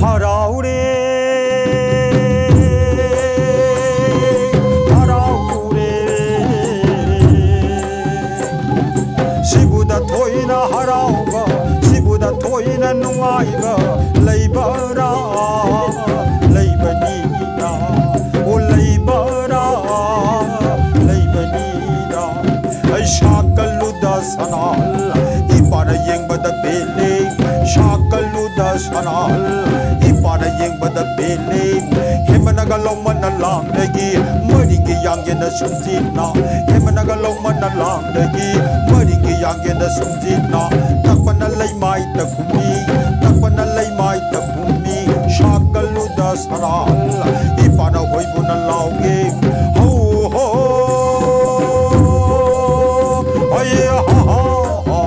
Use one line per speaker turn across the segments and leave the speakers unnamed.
haraure sibuda thoina harauba sibuda thoina nungaiba leibara leibanida o leibara leibanida ai shakaluda sanal ipara yengbada bele shakaluda sanal ipara yengbada bele hemanaga lomana langdagi marigi yangyena sumjina hemanaga lomana langdagi marigi yangyena sumjina takpana leimai takumi takpana leimai takumi shakaluda sanal ipara hoibuna lauge ho ho ay ha ha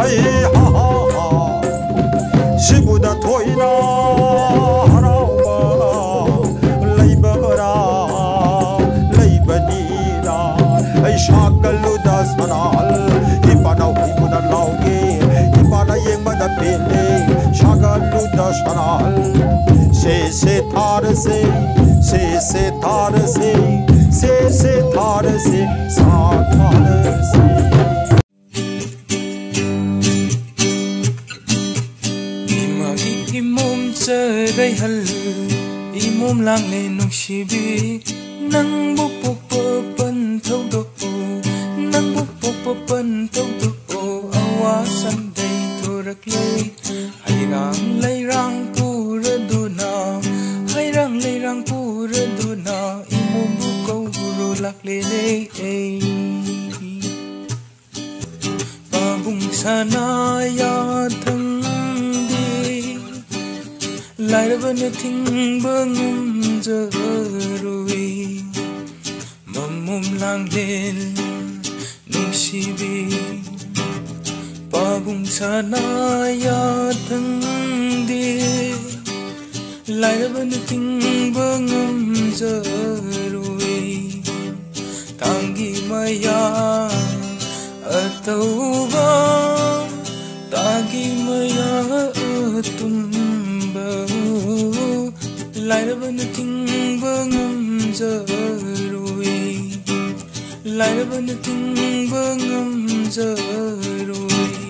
ay ha ha sibuda thoina harauba leibara leibanida ay shakaluda sanal ipana hoibuna lauge ipana yengmada pele shakaluda sanal se thar se thar se thar se sa thar se
imum cherai hal imum lang le nungsibi nang bu pan thau do nang bu pan thau do awa san dei thorak le hai rang pura duna hai rang pura duna imum bu ko ro lak le le pa bung sana ya thang Lairabana tingbangum jarui mamum langlel nungsibi pabung sanaya thangde Lairabana tingbangum jarui tangi maya atauba tangi maya atum Lairabana tingbangum jarui Lairabana tingbangum jarui